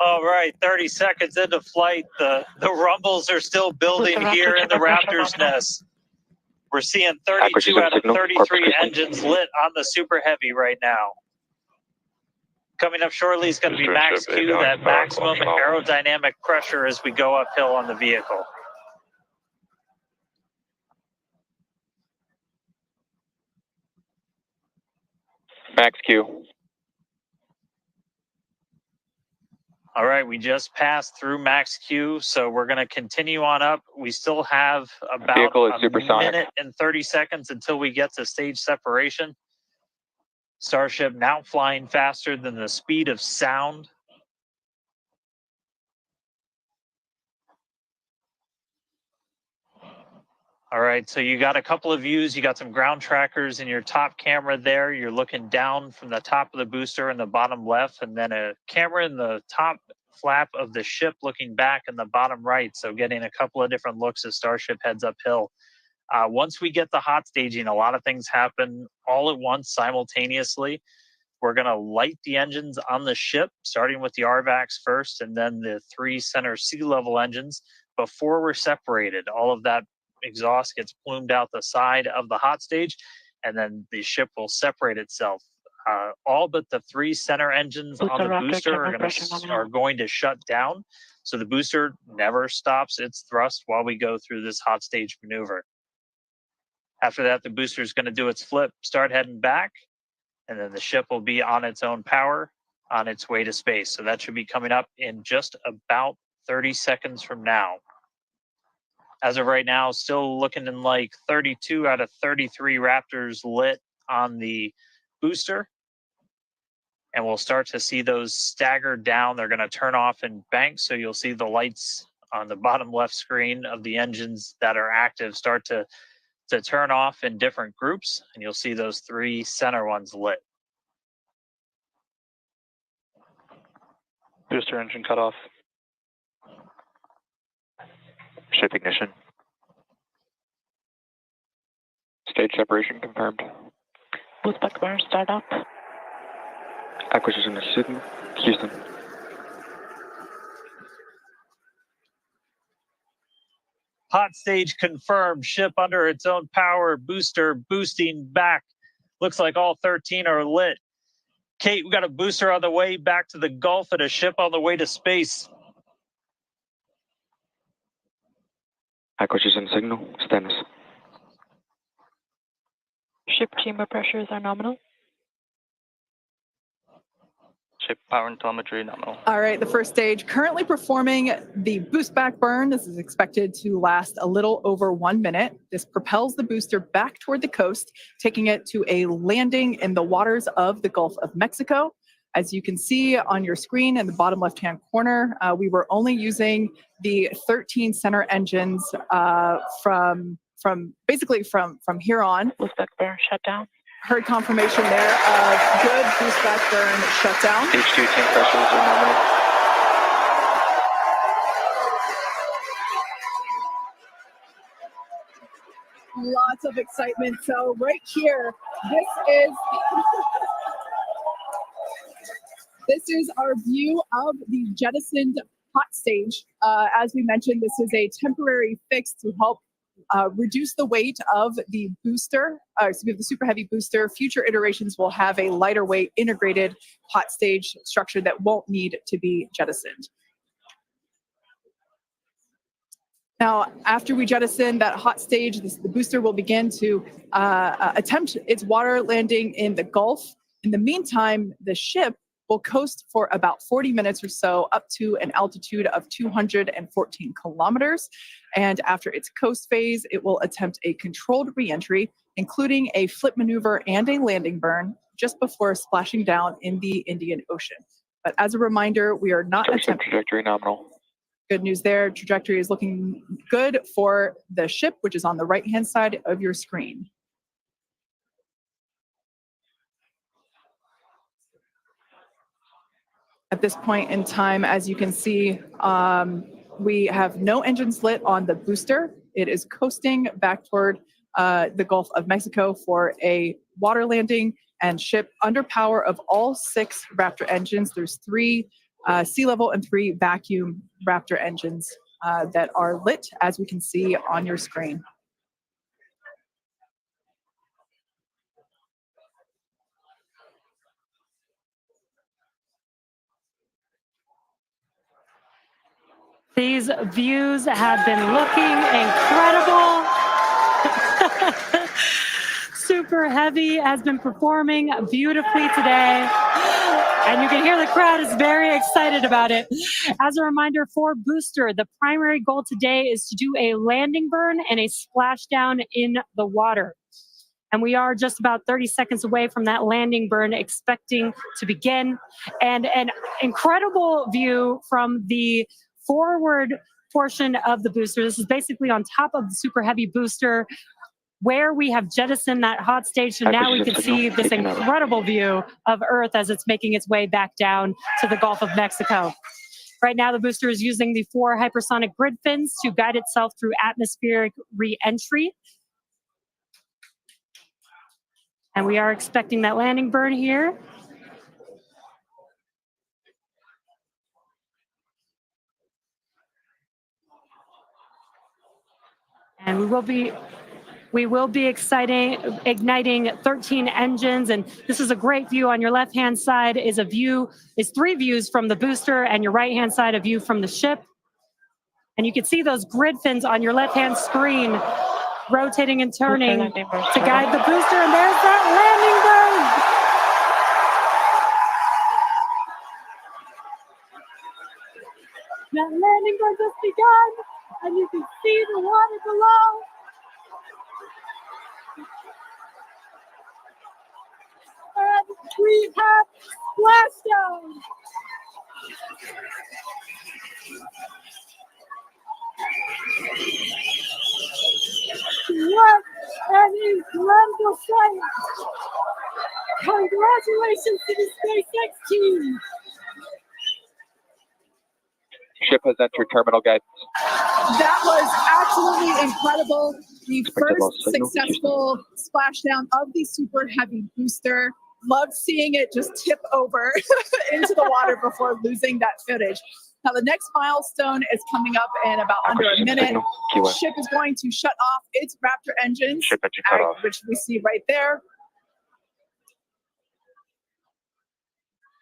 All right, 30 seconds into flight. The rumbles are still building here in the Raptor's nest. We're seeing 32 out of 33 engines lit on the Super Heavy right now. Coming up shortly is going to be max Q, that maximum aerodynamic pressure as we go uphill on the vehicle. Max Q. All right, we just passed through max Q, so we're going to continue on up. We still have about a minute and 30 seconds until we get to stage separation. Starship now flying faster than the speed of sound. All right, so you got a couple of views. You got some ground trackers in your top camera there. You're looking down from the top of the booster in the bottom left, and then a camera in the top flap of the ship looking back in the bottom right. So getting a couple of different looks as Starship heads uphill. Once we get the hot staging, a lot of things happen all at once simultaneously. We're going to light the engines on the ship, starting with the RVACs first, and then the 3 center sea level engines before we're separated. All of that exhaust gets plumed out the side of the hot stage, and then the ship will separate itself. All but the 3 center engines on the booster are going to shut down. So the booster never stops its thrust while we go through this hot stage maneuver. After that, the booster is going to do its flip, start heading back, and then the ship will be on its own power on its way to space. So that should be coming up in just about 30 seconds from now. As of right now, still looking in like 32 out of 33 Raptors lit on the booster. And we'll start to see those stagger down. They're going to turn off in banks. So you'll see the lights on the bottom left screen of the engines that are active start to turn off in different groups. And you'll see those 3 center ones lit. Booster engine cut off. Ship ignition. Stage separation confirmed. Boost back burn start up. Acquisition of Sydney, Houston. Hot stage confirmed. Ship under its own power. Booster boosting back. Looks like all 13 are lit. Kate, we got a booster on the way back to the Gulf and a ship on the way to space. Acquisition signal, status. Ship chamber pressures are nominal. Ship power and telemetry nominal. All right, the first stage currently performing the boost back burn. This is expected to last a little over 1 minute. This propels the booster back toward the coast, taking it to a landing in the waters of the Gulf of Mexico. As you can see on your screen in the bottom left-hand corner, we were only using the 13 center engines from here on. Boost back burn shut down. Heard confirmation there of good boost back burn shutdown. H2 tank pressures are nominal. Lots of excitement. So right here, this is our view of the jettisoned hot stage. As we mentioned, this is a temporary fix to help reduce the weight of the booster, the Super Heavy booster. Future iterations will have a lighter weight integrated hot stage structure that won't need to be jettisoned. Now, after we jettison that hot stage, the booster will begin to attempt its water landing in the Gulf. In the meantime, the ship will coast for about 40 minutes or so up to an altitude of 214 kilometers. And after its coast phase, it will attempt a controlled reentry, including a flip maneuver and a landing burn just before splashing down in the Indian Ocean. But as a reminder, we are not attempting... Trajectory nominal. Good news there. Trajectory is looking good for the ship, which is on the right-hand side of your screen. At this point in time, as you can see, we have no engines lit on the booster. It is coasting back toward the Gulf of Mexico for a water landing and ship under power of all 6 Raptor engines. There's 3 sea level and 3 vacuum Raptor engines that are lit, as we can see on your screen. These views have been looking incredible. Super Heavy has been performing beautifully today. And you can hear the crowd is very excited about it. As a reminder for Booster, the primary goal today is to do a landing burn and a splashdown in the water. And we are just about 30 seconds away from that landing burn expecting to begin. And an incredible view from the forward portion of the booster. This is basically on top of the Super Heavy booster where we have jettisoned that hot stage. So now we can see this incredible view of Earth as it's making its way back down to the Gulf of Mexico. Right now, the booster is using the 4 hypersonic grid fins to guide itself through atmospheric re-entry. And we are expecting that landing burn here. And we will be igniting 13 engines, and this is a great view. On your left-hand side is 3 views from the booster, and your right-hand side a view from the ship. And you can see those grid fins on your left-hand screen rotating and turning to guide the booster, and there's that landing burn. That landing burn just begun, and you can see the water below. And we have splashdown. What an incredible sight! Congratulations to the SpaceX team. Ship has entered terminal guidance. That was absolutely incredible. The first successful splashdown of the Super Heavy booster. Loved seeing it just tip over into the water before losing that footage. Now the next milestone is coming up in about under a minute. The ship is going to shut off its Raptor engines, which we see right there.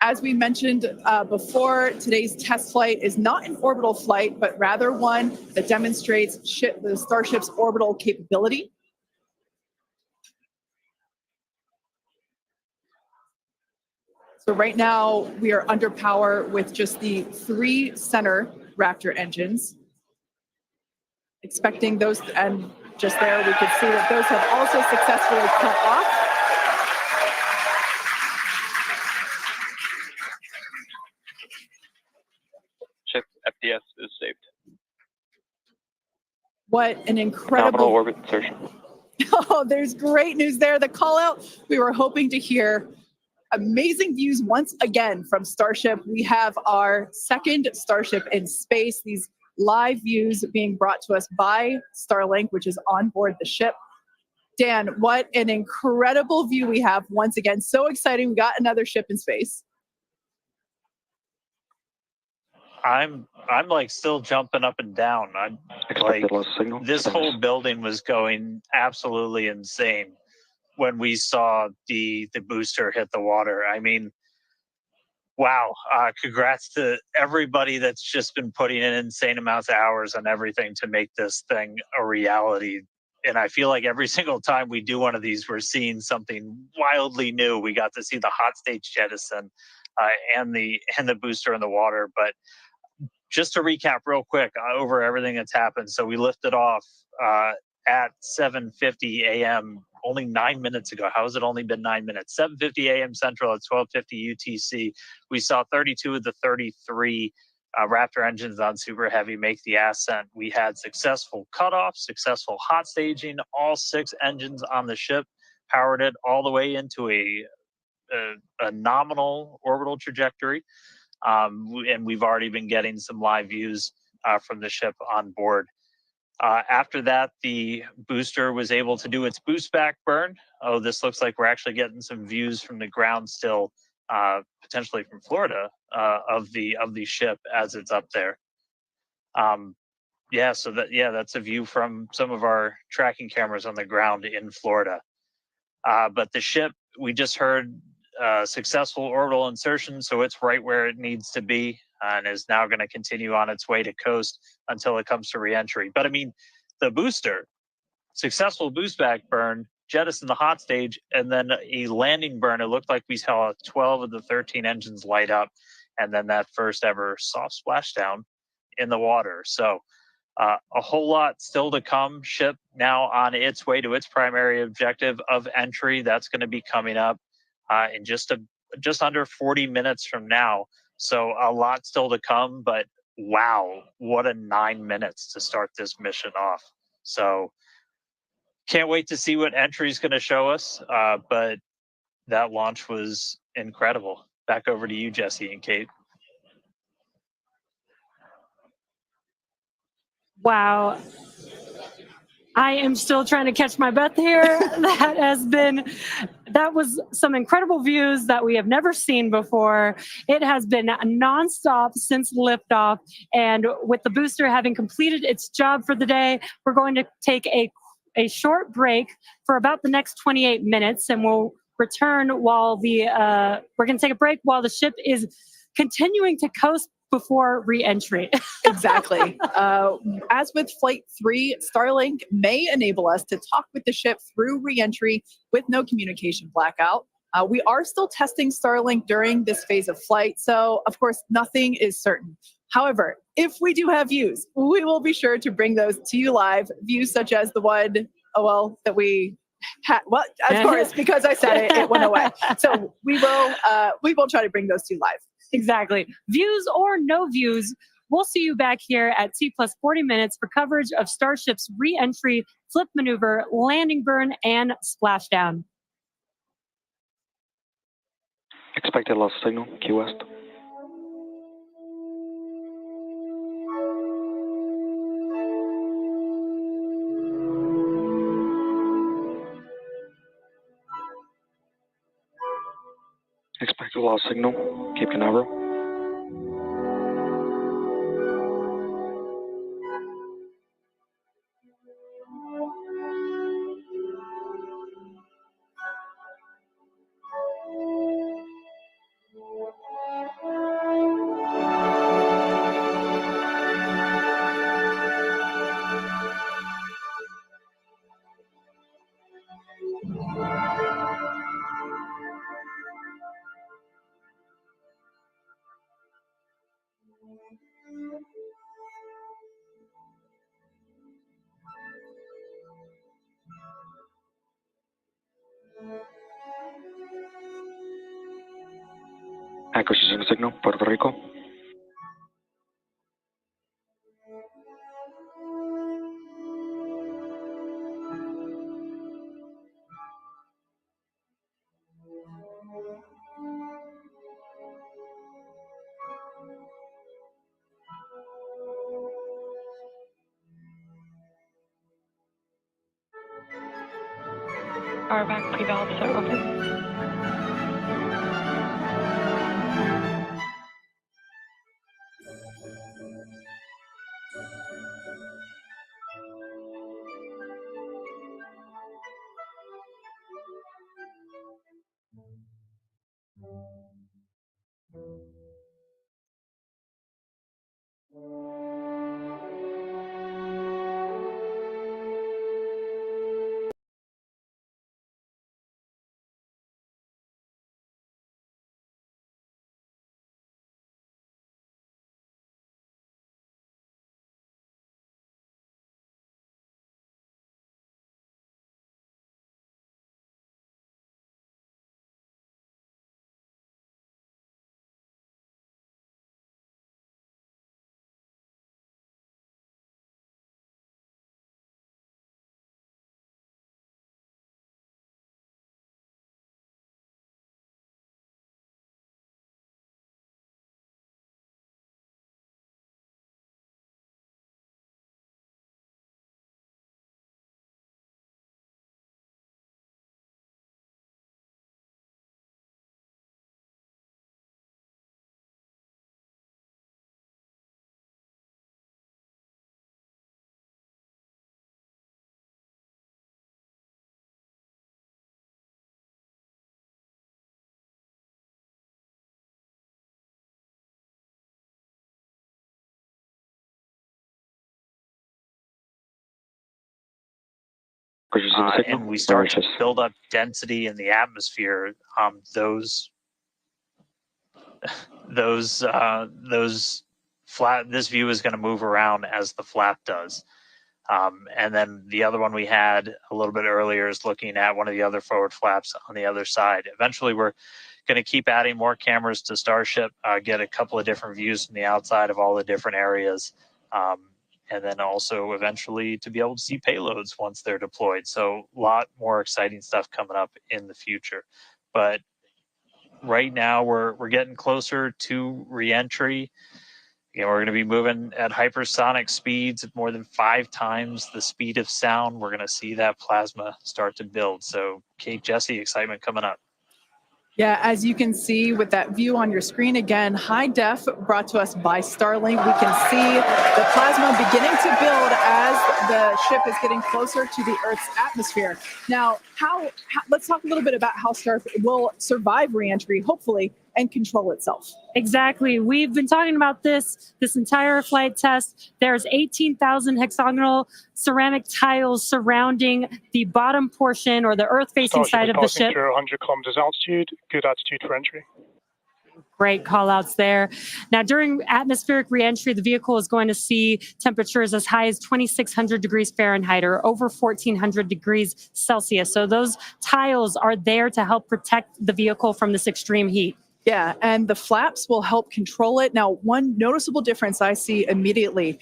As we mentioned before, today's test flight is not an orbital flight, but rather one that demonstrates the Starship's orbital capability. So right now we are under power with just the 3 center Raptor engines. Expecting those, and just there we could see that those have also successfully cut off. Ship FDS is saved. What an incredible Nominal orbit insertion. Oh, there's great news there. The call out we were hoping to hear. Amazing views once again from Starship. We have our second Starship in space. These live views being brought to us by Starlink, which is on board the ship. Dan, what an incredible view we have once again. So exciting. We got another ship in space. I'm like still jumping up and down. I'm like, this whole building was going absolutely insane when we saw the booster hit the water. I mean, wow. Congrats to everybody that's just been putting in insane amounts of hours on everything to make this thing a reality. And I feel like every single time we do one of these, we're seeing something wildly new. We got to see the hot stage jettison and the booster in the water. But just to recap real quick over everything that's happened. So we lifted off at 7:50 a.m. only 9 minutes ago. How has it only been 9 minutes? 7:50 a.m. Central at 12:50 UTC. We saw 32 of the 33 Raptor engines on Super Heavy make the ascent. We had successful cutoff, successful hot staging. All 6 engines on the ship powered it all the way into a nominal orbital trajectory. And we've already been getting some live views from the ship on board. After that, the booster was able to do its boost back burn. Oh, this looks like we're actually getting some views from the ground still potentially from Florida, of the ship as it's up there. Yeah, so that's a view from some of our tracking cameras on the ground in Florida. But the ship, we just heard successful orbital insertion, so it's right where it needs to be, and is now going to continue on its way to coast until it comes to reentry. But I mean, the booster, successful boost back burn, jettison the hot stage, and then a landing burn. It looked like we saw 12 of the 13 engines light up, and then that first ever soft splashdown in the water. So a whole lot still to come. Ship now on its way to its primary objective of entry. That's going to be coming up in just under 40 minutes from now. So a lot still to come, but wow, what a 9 minutes to start this mission off. So can't wait to see what entry is going to show us. But that launch was incredible. Back over to you, Jesse and Kate. Wow. I am still trying to catch my breath here. That was some incredible views that we have never seen before. It has been nonstop since liftoff. And with the booster having completed its job for the day, we're going to take a short break for about the next 28 minutes, and we'll return while we're going to take a break while the ship is continuing to coast before re-entry. Exactly. As with Flight 3, Starlink may enable us to talk with the ship through re-entry with no communication blackout. We are still testing Starlink during this phase of flight, so of course nothing is certain. However, if we do have views, we will be sure to bring those to you live. Views such as the one, that we had. Well, of course, because I said it went away. So we will try to bring those to you live. Exactly. Views or no views, we'll see you back here at T plus 40 minutes for coverage of Starship's re-entry, flip maneuver, landing burn, and splashdown. Expected loss signal, Key West. Expected loss signal, Cape Canaveral. Acquisition signal, Puerto Rico. RVAC pre-valves are open. Receiving signal. and we start to Mauritius. build up density in the atmosphere, those flap, this view is going to move around as the flap does. And then the other one we had a little bit earlier is looking at one of the other forward flaps on the other side. Eventually, we're going to keep adding more cameras to Starship, get a couple of different views from the outside of all the different areas, and then also eventually to be able to see payloads once they're deployed. So a lot more exciting stuff coming up in the future. But right now, we're getting closer to reentry. You know, we're going to be moving at hypersonic speeds at more than 5 times the speed of sound. We're going to see that plasma start to build. So, Kate, Jesse, excitement coming up. Yeah, as you can see with that view on your screen, again, high def brought to us by Starlink. We can see the plasma beginning to build as the ship is getting closer to the Earth's atmosphere. Now, let's talk a little bit about how Starship will survive reentry, hopefully, and control itself. Exactly. We've been talking about this entire flight test. There's 18,000 hexagonal ceramic tiles surrounding the bottom portion or the Earth-facing side of the ship. Through 100 kilometers altitude, good attitude for entry. Great call outs there. Now, during atmospheric reentry, the vehicle is going to see temperatures as high as 2,600 degrees Fahrenheit or over 1,400 degrees Celsius. So those tiles are there to help protect the vehicle from this extreme heat. Yeah, and the flaps will help control it. Now, one noticeable difference I see immediately,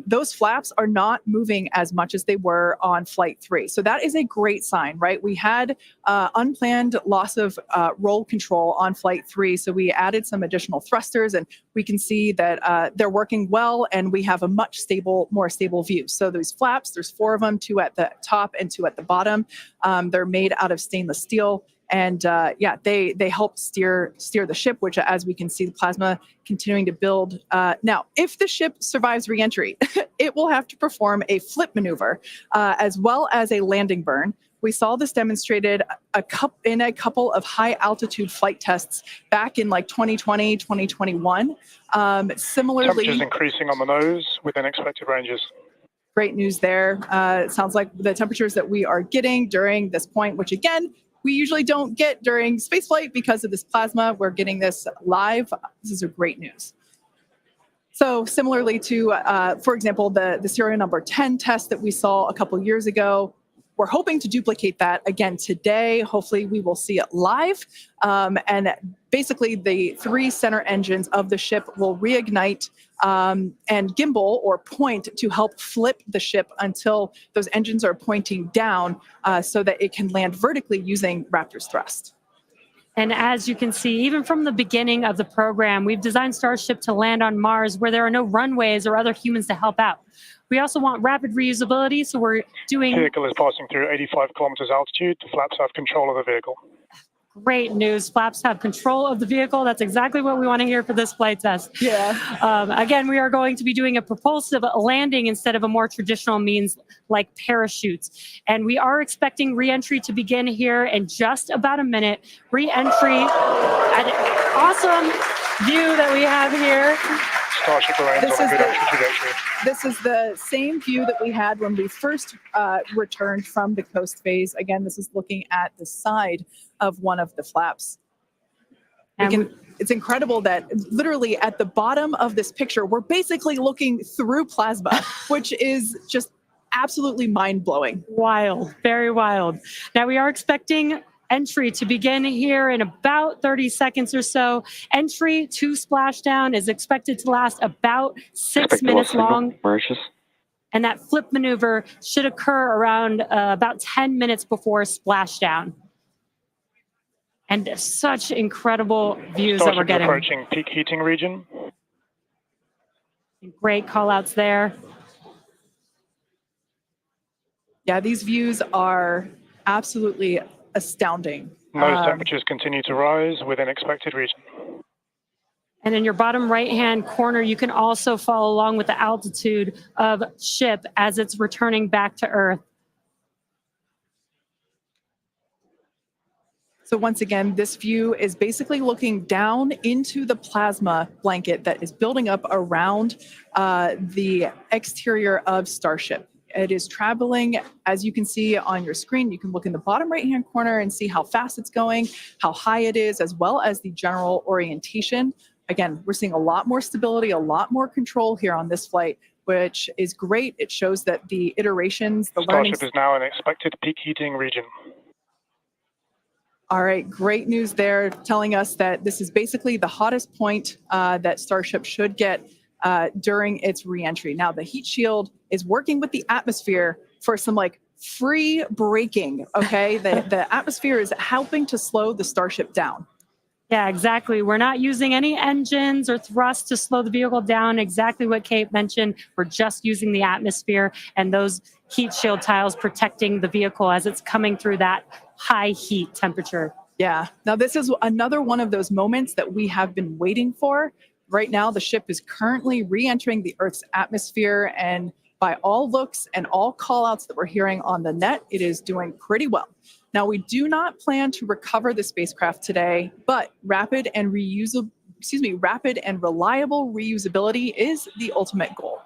those flaps are not moving as much as they were on Flight 3. So that is a great sign, right? We had unplanned loss of roll control on Flight 3, so we added some additional thrusters, and we can see that they're working well, and we have a much more stable view. So those flaps, there's 4 of them, 2 at the top and 2 at the bottom. They're made out of stainless steel. And yeah, they help steer the ship, which, as we can see, the plasma continuing to build. Now, if the ship survives reentry, it will have to perform a flip maneuver as well as a landing burn. We saw this demonstrated in a couple of high altitude flight tests back in like 2020, 2021. Similarly, temperatures increasing on the nose within expected ranges. Great news there. It sounds like the temperatures that we are getting during this point, which again, we usually don't get during spaceflight because of this plasma. We're getting this live. This is a great news. So similarly to, for example, the serial number 10 test that we saw a couple years ago, we're hoping to duplicate that again today. Hopefully we will see it live. And basically the 3 center engines of the ship will reignite and gimbal or point to help flip the ship until those engines are pointing down so that it can land vertically using Raptor's thrust. And as you can see, even from the beginning of the program, we've designed Starship to land on Mars where there are no runways or other humans to help out. We also want rapid reusability, so we're doing... The vehicle is passing through 85 kilometers altitude. The flaps have control of the vehicle. Great news. Flaps have control of the vehicle. That's exactly what we want to hear for this flight test. Yeah. Again, we are going to be doing a propulsive landing instead of a more traditional means like parachutes. And we are expecting re-entry to begin here in just about a minute. Re-entry, an awesome view that we have here. Starship remains on a good entry trajectory. This is the same view that we had when we first returned from the coast phase. Again, this is looking at the side of one of the flaps. It's incredible that literally at the bottom of this picture, we're basically looking through plasma, which is just absolutely mind-blowing. Wild, very wild. Now we are expecting entry to begin here in about 30 seconds or so. Entry to splashdown is expected to last about 6 minutes long. Mauritius. And that flip maneuver should occur around about 10 minutes before splashdown. And such incredible views that we're getting. Approaching peak heating region. Great call outs there. Yeah, these views are absolutely astounding. Nose temperatures continue to rise within expected region. And in your bottom right-hand corner, you can also follow along with the altitude of ship as it's returning back to Earth. So once again, this view is basically looking down into the plasma blanket that is building up around the exterior of Starship. It is traveling, as you can see on your screen. You can look in the bottom right-hand corner and see how fast it's going, how high it is, as well as the general orientation. Again, we're seeing a lot more stability, a lot more control here on this flight, which is great. It shows that the iterations, the learning. Starship is now in expected peak heating region. All right, great news there, telling us that this is basically the hottest point that Starship should get during its reentry. Now, the heat shield is working with the atmosphere for some like free braking, okay? The atmosphere is helping to slow the Starship down. Yeah, exactly. We're not using any engines or thrust to slow the vehicle down. Exactly what Kate mentioned. We're just using the atmosphere and those heat shield tiles protecting the vehicle as it's coming through that high heat temperature. Yeah. Now, this is another one of those moments that we have been waiting for. Right now, the ship is currently re-entering the Earth's atmosphere, and by all looks and all call-outs that we're hearing on the net, it is doing pretty well. Now, we do not plan to recover the spacecraft today, but rapid and reliable reusability is the ultimate goal.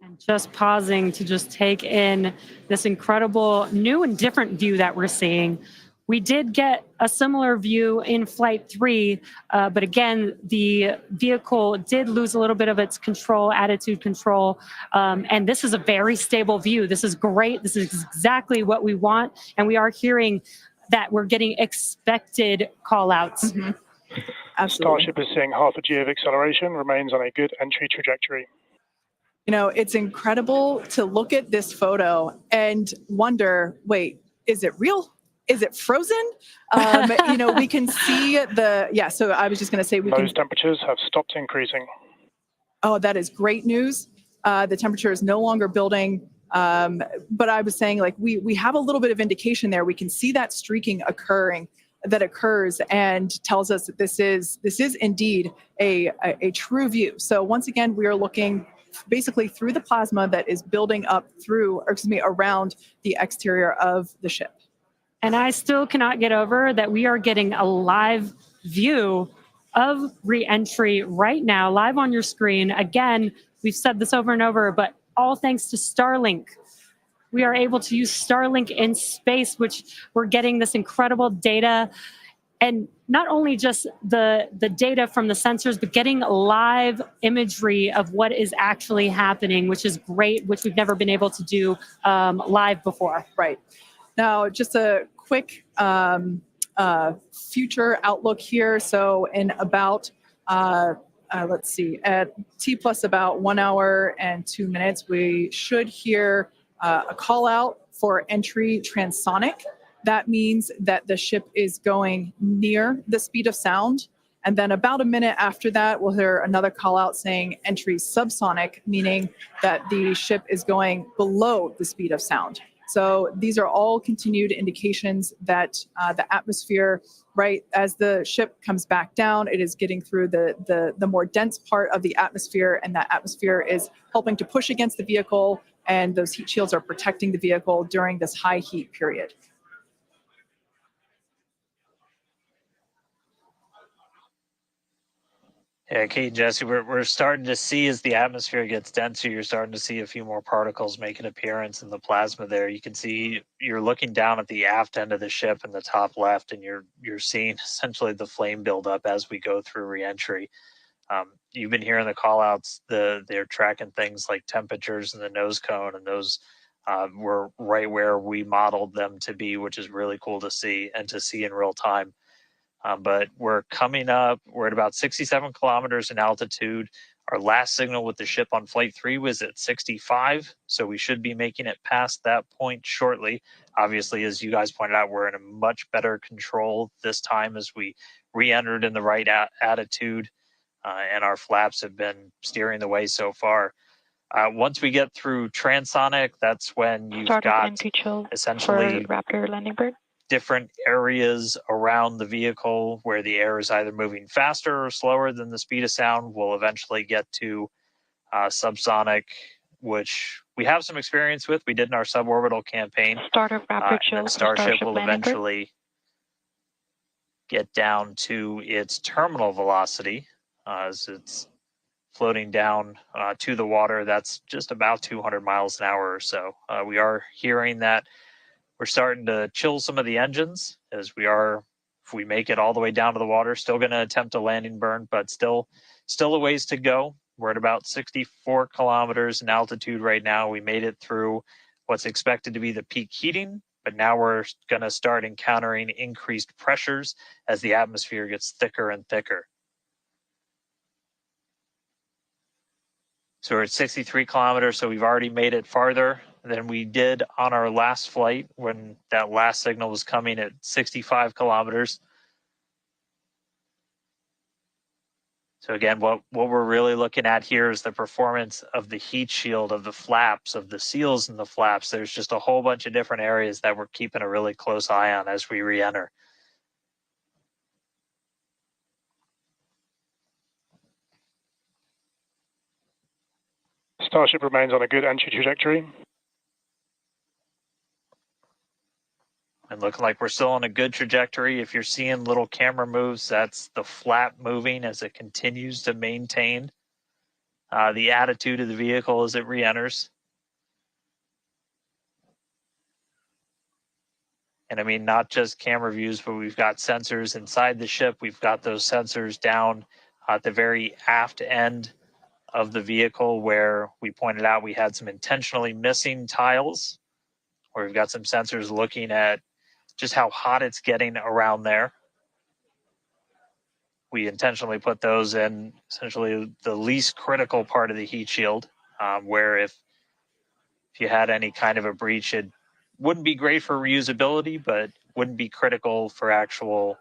And just pausing to just take in this incredible new and different view that we're seeing. We did get a similar view in Flight 3, but again, the vehicle did lose a little bit of its control, attitude control, and this is a very stable view. This is great. This is exactly what we want, and we are hearing that we're getting expected call-outs. Mm-hmm. Absolutely. Starship is seeing half a G of acceleration, remains on a good entry trajectory. You know, it's incredible to look at this photo and wonder, wait, is it real? Is it frozen? You know, we can see so I was just going to say Those temperatures have stopped increasing. Oh, that is great news. The temperature is no longer building. But I was saying, like, we have a little bit of indication there. We can see that streaking that occurs and tells us that this is indeed a true view. So once again, we are looking basically through the plasma that is building up around the exterior of the ship. And I still cannot get over that we are getting a live view of re-entry right now, live on your screen. Again, we've said this over and over, but all thanks to Starlink. We are able to use Starlink in space, which we're getting this incredible data. And not only just the data from the sensors, but getting live imagery of what is actually happening, which is great, which we've never been able to do live before. Right. Now, just a quick future outlook here. So in about, let's see, at T plus about 1 hour and 2 minutes, we should hear a call out for entry transonic. That means that the ship is going near the speed of sound. And then about a minute after that, we'll hear another call out saying entry subsonic, meaning that the ship is going below the speed of sound. So these are all continued indications that the atmosphere, right, as the ship comes back down, it is getting through the more dense part of the atmosphere, and that atmosphere is helping to push against the vehicle, and those heat shields are protecting the vehicle during this high heat period. Yeah, Kate and Jesse, we're starting to see as the atmosphere gets denser, you're starting to see a few more particles make an appearance in the plasma there. You can see you're looking down at the aft end of the ship in the top left, and you're seeing essentially the flame build up as we go through reentry. You've been hearing the call outs, they're tracking things like temperatures in the nose cone, and those were right where we modeled them to be, which is really cool to see and to see in real time. But we're coming up, we're at about 67 kilometers in altitude. Our last signal with the ship on Flight 3 was at 65, so we should be making it past that point shortly. Obviously, as you guys pointed out, we're in a much better control this time as we re-entered in the right attitude, and our flaps have been steering the way so far. Once we get through transonic, that's when you've got essentially Raptor landing bird. Different areas around the vehicle where the air is either moving faster or slower than the speed of sound. We'll eventually get to subsonic, which we have some experience with. We did in our suborbital campaign. Startup Raptor chill. Starship will eventually get down to its terminal velocity as it's floating down to the water. That's just about 200 miles an hour or so. We are hearing that we're starting to chill some of the engines, as we are, if we make it all the way down to the water, still going to attempt a landing burn, but still a ways to go. We're at about 64 kilometers in altitude right now. We made it through what's expected to be the peak heating, but now we're going to start encountering increased pressures as the atmosphere gets thicker and thicker. So we're at 63 kilometers, so we've already made it farther than we did on our last flight when that last signal was coming at 65 kilometers. So again, what we're really looking at here is the performance of the heat shield, of the flaps, of the seals in the flaps. There's just a whole bunch of different areas that we're keeping a really close eye on as we re-enter. Starship remains on a good entry trajectory. And looking like we're still on a good trajectory. If you're seeing little camera moves, that's the flap moving as it continues to maintain the attitude of the vehicle as it re-enters. And I mean, not just camera views, but we've got sensors inside the ship. We've got those sensors down at the very aft end of the vehicle, where we pointed out we had some intentionally missing tiles, where we've got some sensors looking at just how hot it's getting around there. We intentionally put those in essentially the least critical part of the heat shield, where if you had any kind of a breach, it wouldn't be great for reusability, but wouldn't be critical for actual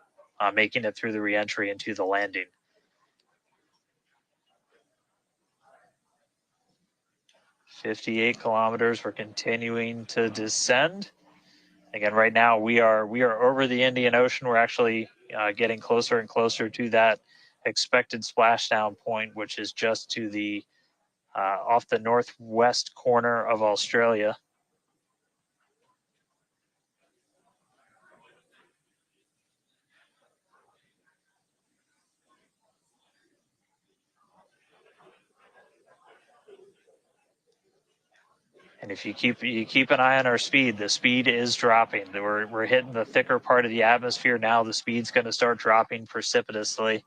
making it through the reentry into the landing. "58 kilometers, we're continuing to descend. Again, right now we are over the Indian Ocean. We're actually getting closer and closer to that expected splashdown point, which is just to the off the northwest corner of Australia. And if you keep an eye on our speed, the speed is dropping. We're hitting the thicker part of the atmosphere now. The speed's going to start dropping precipitously.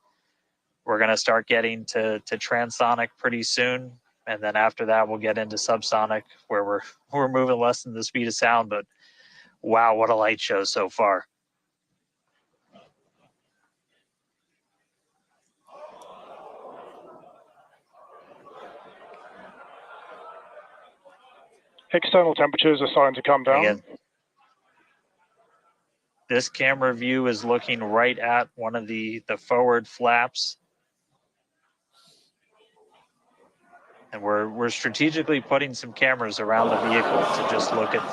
We're going to start getting to transonic pretty soon, and then after that we'll get into subsonic, where we're moving less than the speed of sound. But wow, what a light show so far. External temperatures are starting to come down. Again, this camera view is looking right at one of the forward flaps. And we're strategically putting some cameras around the vehicle to just look at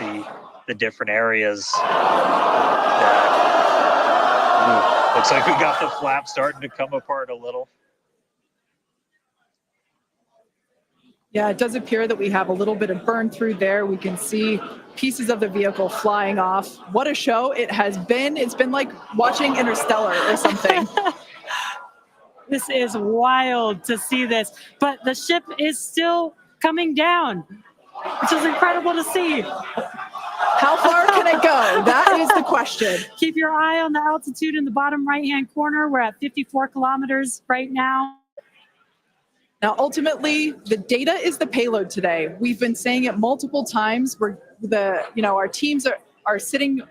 the different areas. Looks like we got the flap starting to come apart a little. Yeah, it does appear that we have a little bit of burn through there. We can see pieces of the vehicle flying off. What a show it has been. It's been like watching Interstellar or something. This is wild to see this, but the ship is still coming down, which is incredible to see. How far can it go? That is the question. Keep your eye on the altitude in the bottom right-hand corner. We're at 54 kilometers right now. Now, ultimately, the data is the payload today. We've been saying it multiple times. Our teams are sitting,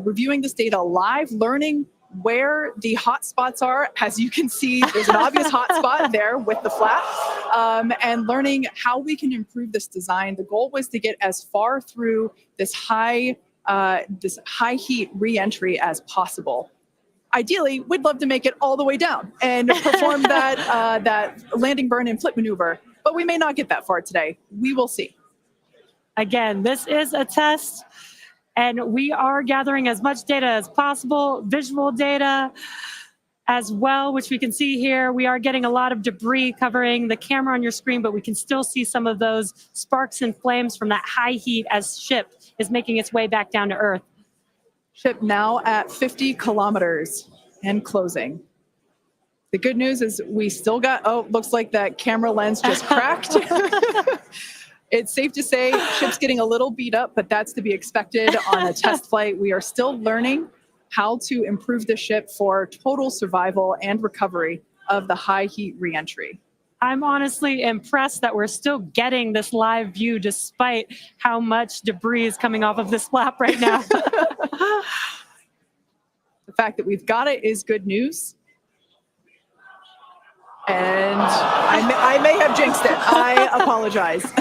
reviewing this data live, learning where the hot spots are. As you can see, there's an obvious hot spot there with the flap, and learning how we can improve this design. The goal was to get as far through this high heat re-entry as possible. Ideally, we'd love to make it all the way down and perform that landing burn and flip maneuver, but we may not get that far today. We will see. Again, this is a test, and we are gathering as much data as possible, visual data as well, which we can see here. We are getting a lot of debris covering the camera on your screen, but we can still see some of those sparks and flames from that high heat as ship is making its way back down to Earth. Ship now at 50 kilometers and closing. The good news is we still got, oh, looks like that camera lens just cracked. It's safe to say ship's getting a little beat up, but that's to be expected on a test flight. We are still learning how to improve the ship for total survival and recovery of the high heat reentry. I'm honestly impressed that we're still getting this live view despite how much debris is coming off of this flap right now. The fact that we've got it is good news. And I may have jinxed it. I apologize. Look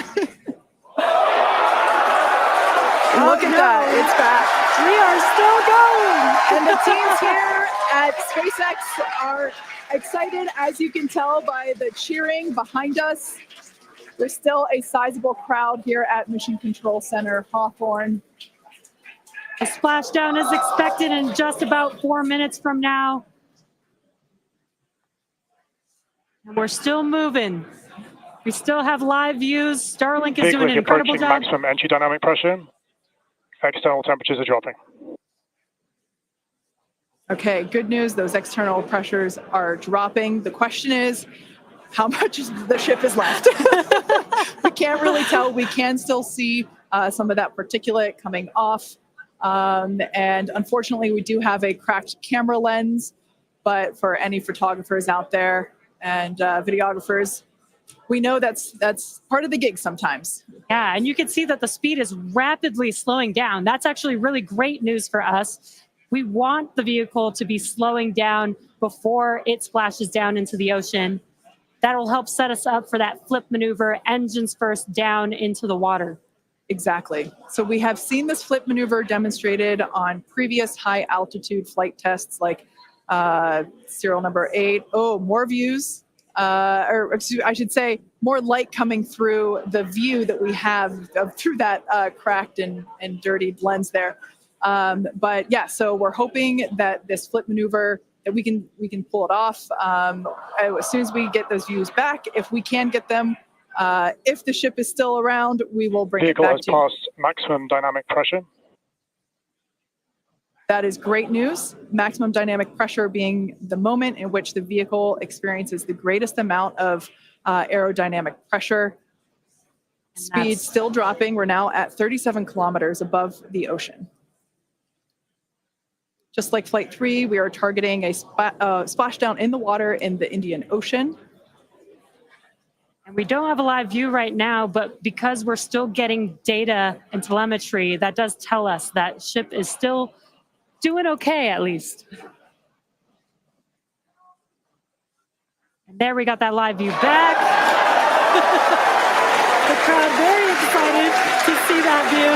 at that. It's back. We are still going. And the teams here at SpaceX are excited, as you can tell by the cheering behind us. There's still a sizable crowd here at Mission Control Center, Hawthorne. A splashdown is expected in just about 4 minutes from now. And we're still moving. We still have live views. Starlink is doing an incredible job. Maximum entry dynamic pressure. External temperatures are dropping. Okay, good news. Those external pressures are dropping. The question is, how much of the ship is left? We can't really tell. We can still see some of that particulate coming off. And unfortunately, we do have a cracked camera lens. But for any photographers out there and videographers, we know that's part of the gig sometimes. Yeah, and you can see that the speed is rapidly slowing down. That's actually really great news for us. We want the vehicle to be slowing down before it splashes down into the ocean. That'll help set us up for that flip maneuver, engines first down into the water. Exactly. So we have seen this flip maneuver demonstrated on previous high altitude flight tests like serial number 8. Oh, more views. Or I should say more light coming through the view that we have through that cracked and dirtied lens there. But yeah, so we're hoping that this flip maneuver, that we can pull it off as soon as we get those views back. If we can get them, if the ship is still around, we will bring it back to you. Vehicle has passed maximum dynamic pressure. That is great news. Maximum dynamic pressure being the moment in which the vehicle experiences the greatest amount of aerodynamic pressure. Speed still dropping. We're now at 37 kilometers above the ocean. Just like Flight 3, we are targeting a splashdown in the water in the Indian Ocean. And we don't have a live view right now, but because we're still getting data and telemetry, that does tell us that ship is still doing okay, at least. And there we got that live view back. The crowd very excited to see that view,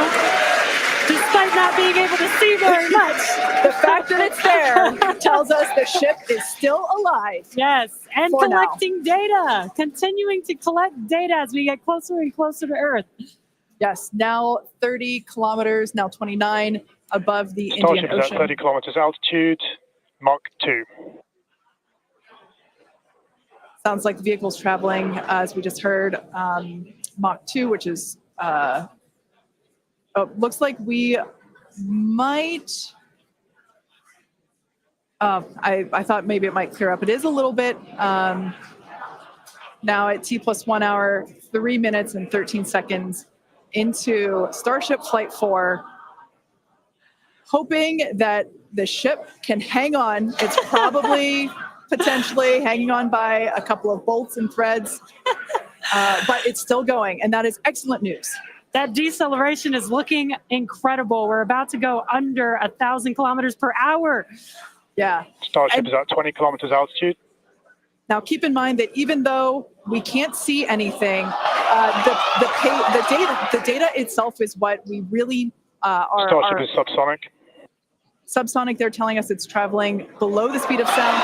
despite not being able to see very much. The fact that it's there tells us the ship is still alive. Yes, and collecting data, continuing to collect data as we get closer and closer to Earth. Yes, now 30 kilometers, now 29 above the Starship Indian is Ocean. at 30 kilometers altitude, Mach 2. Sounds like the vehicle's traveling, as we just heard, Mach 2, which is, looks like we might, I thought maybe it might clear up. It is a little bit, now at T+1 hour, 3 minutes and 13 seconds into Starship Flight 4, hoping that the ship can hang on. It's probably potentially hanging on by a couple of bolts and threads, but it's still going, and that is excellent news. That deceleration is looking incredible. We're about to go under 1,000 kilometers per hour. Yeah. Starship is at 20 kilometers altitude. Now, keep in mind that even though we can't see anything, the data itself is what we really are. Starship is subsonic. Subsonic, they're telling us it's traveling below the speed of sound.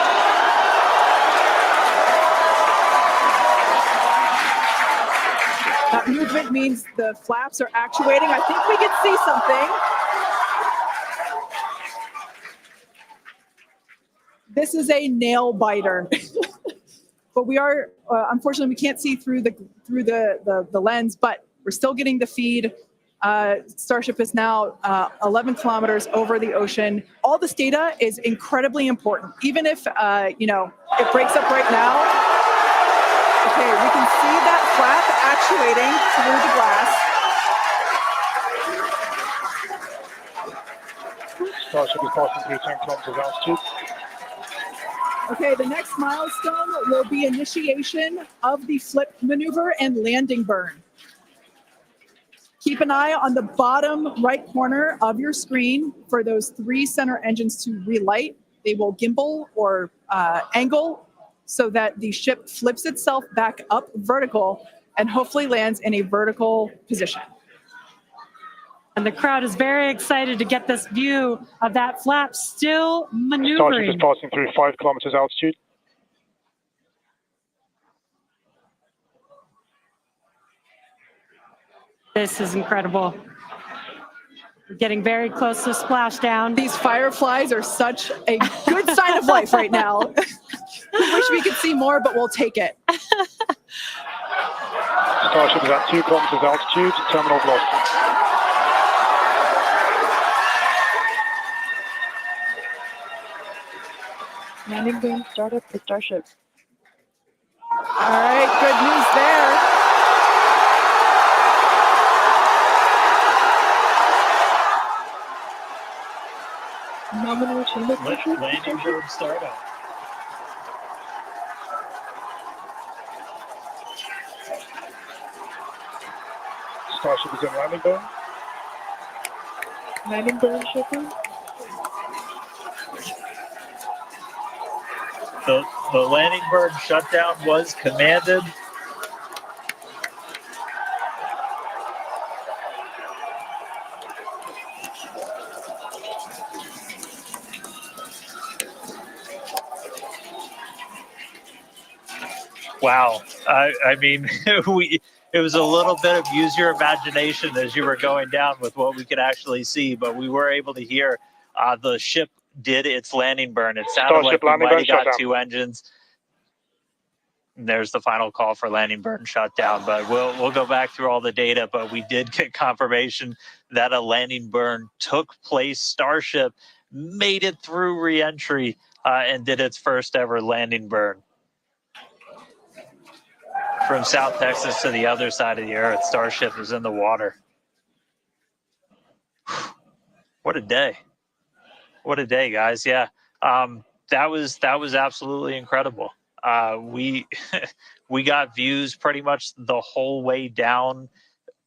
That movement means the flaps are actuating. I think we can see something. This is a nail biter. But we are, unfortunately, we can't see through the lens, but we're still getting the feed. Starship is now 11 kilometers over the ocean. All this data is incredibly important, even if, you know, it breaks up right now. Okay, we can see that flap actuating through the glass. Starship is passing through 10 kilometers altitude. Okay, the next milestone will be initiation of the flip maneuver and landing burn. Keep an eye on the bottom right corner of your screen for those 3 center engines to relight. They will gimbal or angle so that the ship flips itself back up vertical and hopefully lands in a vertical position. And the crowd is very excited to get this view of that flap still Starship is maneuvering. passing through 5 kilometers altitude. This is incredible. We're getting very close to splashdown. These fireflies are such a good sign of life right now. We wish we could see more, but we'll take it. Starship is at 2 kilometers altitude, terminal velocity. Landing burn startup for Starship. All right, good news there. Nominal chamber pressure. Landing burn startup. Starship is in landing burn. Landing burn shipping. The landing burn shutdown was commanded. Wow. I mean, it was a little bit of use your imagination as you were going down with what we could actually see, but we were able to hear the ship did its landing burn. It sounded Starship like we might have got shutdown. 2 engines. And there's the final call for landing burn shutdown, but we'll go back through all the data, but we did get confirmation that a landing burn took place. Starship made it through reentry and did its first ever landing burn. From South Texas to the other side of the earth, Starship is in the water. What a day. What a day, guys. Yeah. That was absolutely incredible. We got views pretty much the whole way down.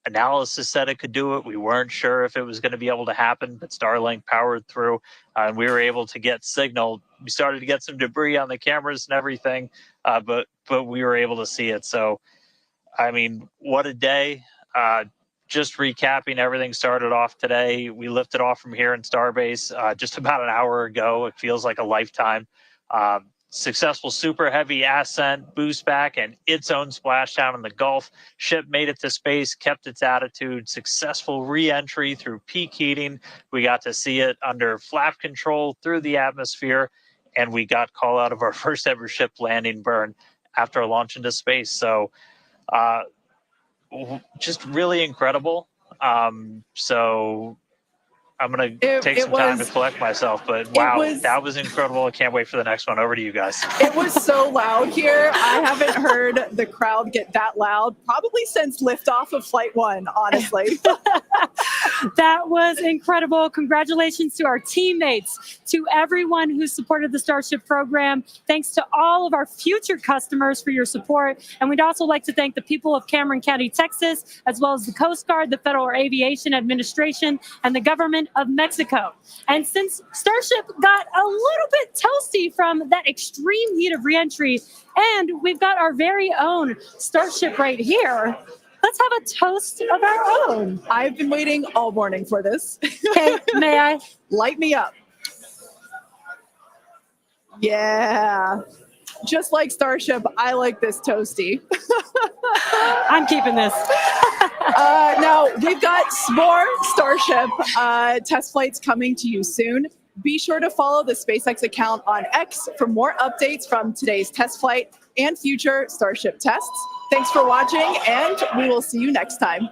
Analysis said it could do it. We weren't sure if it was going to be able to happen, but Starlink powered through and we were able to get signal. We started to get some debris on the cameras and everything, but we were able to see it. So, I mean, what a day. Just recapping, everything started off today. We lifted off from here in Starbase just about an hour ago. It feels like a lifetime. Successful super heavy ascent, boost back, and its own splashdown in the Gulf. Ship made it to space, kept its attitude. Successful re-entry through peak heating. We got to see it under flap control through the atmosphere, and we got call out of our first ever ship landing burn after a launch into space. So just really incredible. So I'm going to take some time to collect myself, but wow, that was incredible. I can't wait for the next one. Over to you guys. It was so loud here. I haven't heard the crowd get that loud probably since liftoff of Flight 1, honestly. That was incredible. Congratulations to our teammates, to everyone who supported the Starship program. Thanks to all of our future customers for your support. And we'd also like to thank the people of Cameron County, Texas, as well as the Coast Guard, the Federal Aviation Administration, and the government of Mexico. And since Starship got a little bit toasty from that extreme heat of reentry, and we've got our very own Starship right here, let's have a toast of our own. I've been waiting all morning for this. Okay, may I? Light me up. Yeah. Just like Starship, I like this toasty. I'm keeping this. Now, we've got more Starship test flights coming to you soon. Be sure to follow the SpaceX account on X for more updates from today's test flight and future Starship tests. Thanks for watching, and we will see you next time.